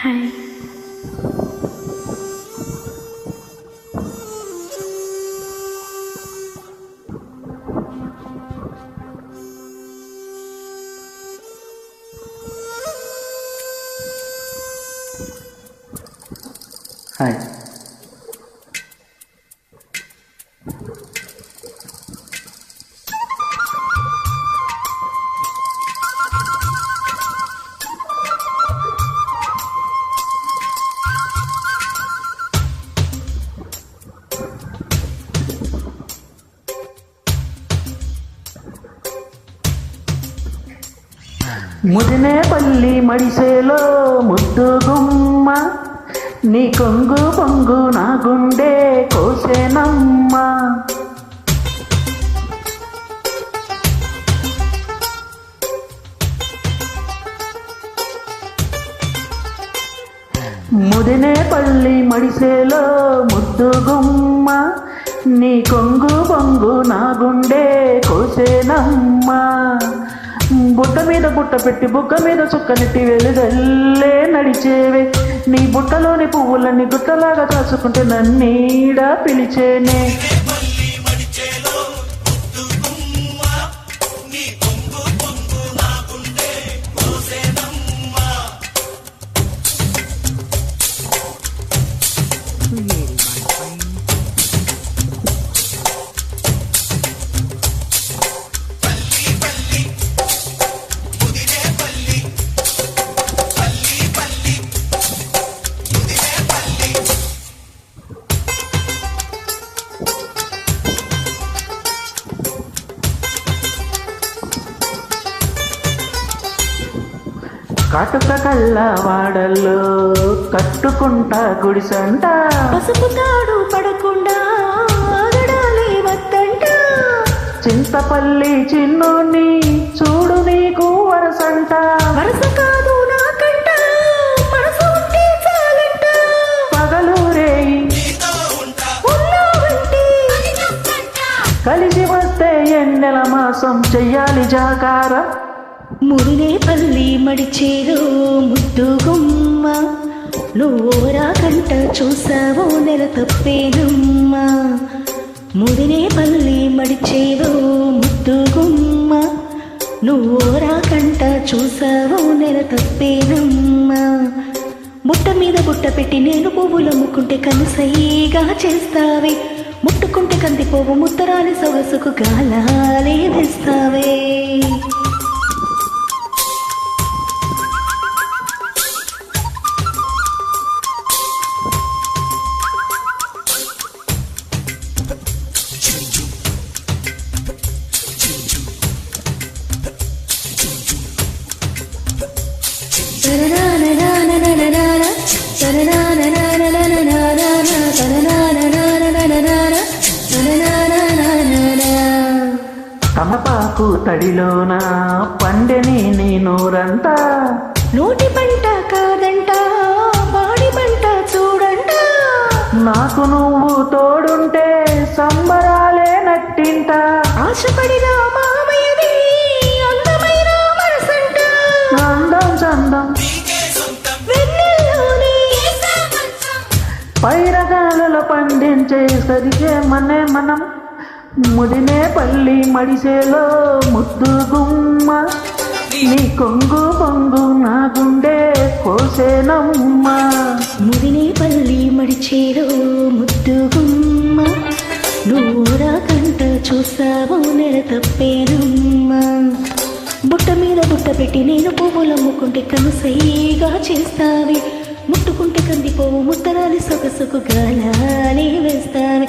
Hi. Hi. Mudinepalli మడిసేలో ముద్దు గుమ్మ, నీ కొంగు పొంగు నా గుండె కోసేనమ్మ. ముదినేపల్లి మడిసేలో ముద్దు గుమ్మ, నీ కొంగు పొంగు నా గుండె కోసేనమ్మ. బుట్ట మీద బుట్ట పెట్టి బుగ్గ మీద చుక్కనెట్టి వెలుగల్లే నడిచేవే, నీ బుట్టలోని పువ్వులన్నీ గుట్టలాగా దాచుకుంటే నన్నీడ పిలిచేనే. కాటుక కళ్ళ వాడల్లో కట్టుకుంటా గుడిసంట, పసుపు తాడు పడకుండా ఆగడాలే వద్దంట. చింతపల్లి చిన్నోని చూడు నీకు వరసంట, వరస కాదు నాకంట, మనసు ఉంటే చాలంట. పగలూరేయి ఉన్నావంటే కలిసి వస్తే ఎన్నెల మాసం చెయ్యాలి జాకారం. ముదినేపల్లి మడిచేలో ముద్దు గుమ్మ, నువ్వు రాకంట చూసావో నెల తప్పేనమ్మ. ముదినేపల్లి మడిచేలో ముద్దు గుమ్మ, నువ్వు రాకంట చూసావో నెల తప్పేనమ్మ. బుట్ట మీద బుట్ట పెట్టి నేను పువ్వులు అమ్ముకుంటే కనుసైగా చేస్తావే, ముట్టుకుంటే కందిపోవు ముత్తరాని సొగసుకు గాలాలే వేస్తావే. తమపాకు తడిలోన పండెని నీ నోరంతా, నోటి పంట కాదంట బాడి పంట చూడంట. నాకు నువ్వు తోడుంటే సంబరాలే నట్టింట. ఆశపడిన మామయ్యది అందమైన మనసంట, అందం చందం వెన్నెల్లోని పైరగాలలో పండించే సరిగే మనే మనం. ముదినేపల్లి మడిసేలో ముద్దు గుమ్మ, నీ కొంగు పొంగు నా గుండె కోసేనమ్మ. ముదినేపల్లి మడిచేలో ముద్దు గుమ్మ, నువ్వు రాకంట చూసావో నెల తప్పేనమ్మ. బుట్ట మీద బుట్ట పెట్టి నేను పువ్వులు అమ్ముకుంటే కనుసైగా చేస్తావే, ముట్టుకుంటే కందిపోవు ముత్తరాలి సొగసుకు గాలాలే వేస్తావే.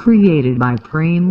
Created by Frame.